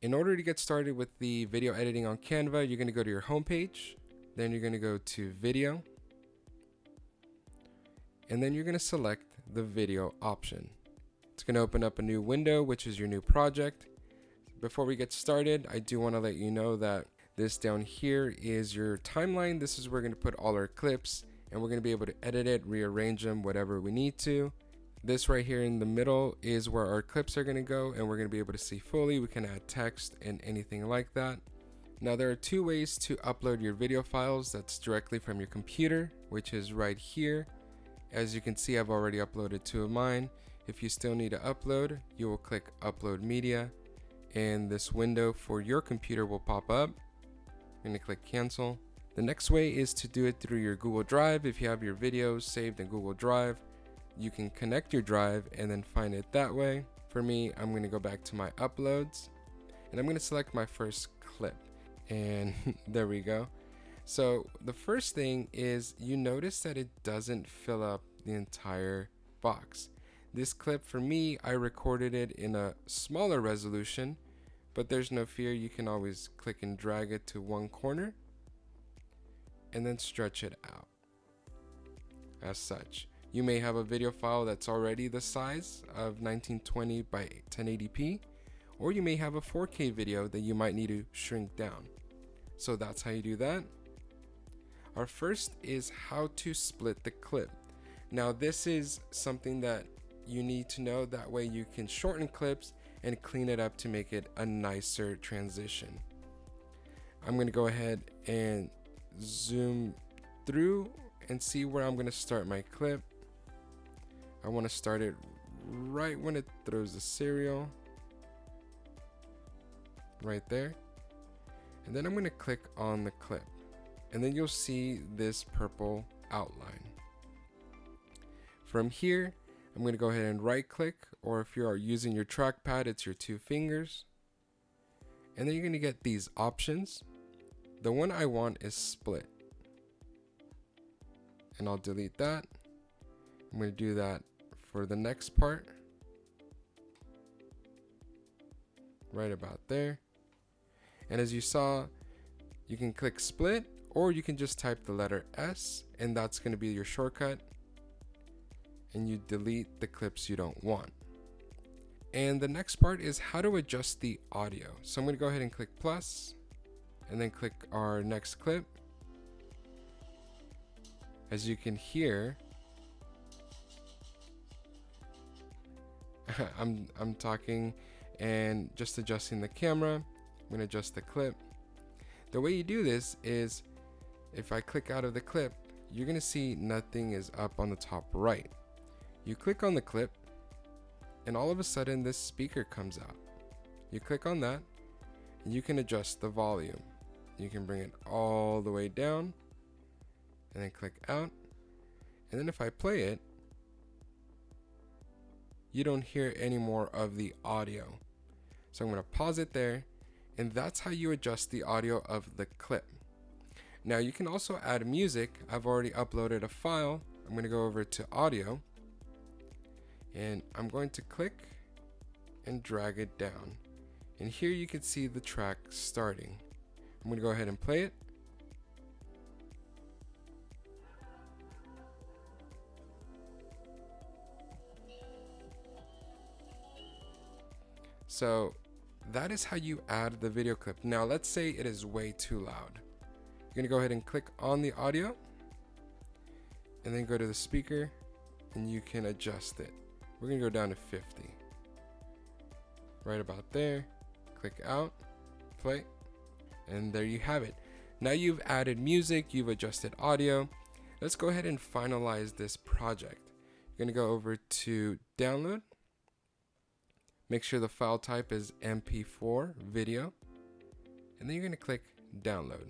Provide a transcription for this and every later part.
In order to get started with the video editing on Canva, you're going to go to your home page, then you're going to go to video, and then you're going to select the video option. It's going to open up a new window, which is your new project. Before we get started, I do want to let you know that this down here is your timeline. This is where we're going to put all our clips, and we're going to be able to edit it, rearrange them, whatever we need to. This right here in the middle is where our clips are going to go, and we're going to be able to see fully. We can add text and anything like that. Now there are two ways to upload your video files. That's directly from your computer, which is right here. As you can see, I've already uploaded two of mine. If you still need to upload, you will click Upload Media, and this window for your computer will pop up. I'm going to click Cancel. The next way is to do it through your Google Drive. If you have your videos saved in Google Drive, you can connect your drive and then find it that way. For me, I'm going to go back to my uploads, and I'm going to select my first clip, and there we go. So the first thing is, you notice that it doesn't fill up the entire box. This clip, for me, I recorded it in a smaller resolution, but there's no fear. You can always click and drag it to one corner and then stretch it out as such. You may have a video file that's already the size of 1920 by 1080p, or you may have a 4K video that you might need to shrink down. So that's how you do that. Our first is how to split the clip. Now this is something that you need to know, that way you can shorten clips and clean it up to make it a nicer transition. I'm going to go ahead and zoom through and see where I'm going to start my clip. I want to start it right when it throws the cereal, right there. And then I'm going to click on the clip, and then you'll see this purple outline. From here, I'm going to go ahead and right click, or if you are using your trackpad, it's your two fingers. And then you're going to get these options. The one I want is split, and I'll delete that. I'm going to do that for the next part, right about there. And as you saw, you can click split, or you can just type the letter S, and that's going to be your shortcut, and you delete the clips you don't want. And the next part is how to adjust the audio. So I'm going to go ahead and click plus, and then click our next clip. As you can hear, I'm talking and just adjusting the camera. I'm going to adjust the clip. The way you do this is, if I click out of the clip, you're going to see nothing is up on the top right. You click on the clip, and all of a sudden this speaker comes out. You click on that, and you can adjust the volume. You can bring it all the way down, and then click out. And then if I play it, you don't hear any more of the audio. So I'm going to pause it there, and that's how you adjust the audio of the clip. Now you can also add music. I've already uploaded a file. I'm going to go over to audio, and I'm going to click and drag it down. And here you can see the track starting. I'm going to go ahead and play it. So that is how you add the video clip. Now let's say it is way too loud. You're going to go ahead and click on the audio, and then go to the speaker, and you can adjust it. We're going to go down to 50. Right about there. Click out, play, and there you have it. Now you've added music, you've adjusted audio. Let's go ahead and finalize this project. You're going to go over to download. Make sure the file type is MP4 video, and then you're going to click download.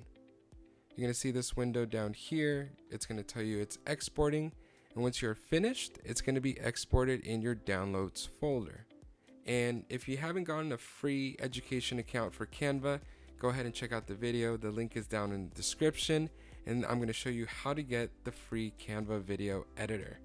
You're going to see this window down here. It's going to tell you it's exporting, and once you're finished, it's going to be exported in your downloads folder. And if you haven't gotten a free education account for Canva, go ahead and check out the video. The link is down in the description, and I'm going to show you how to get the free Canva Video Editor.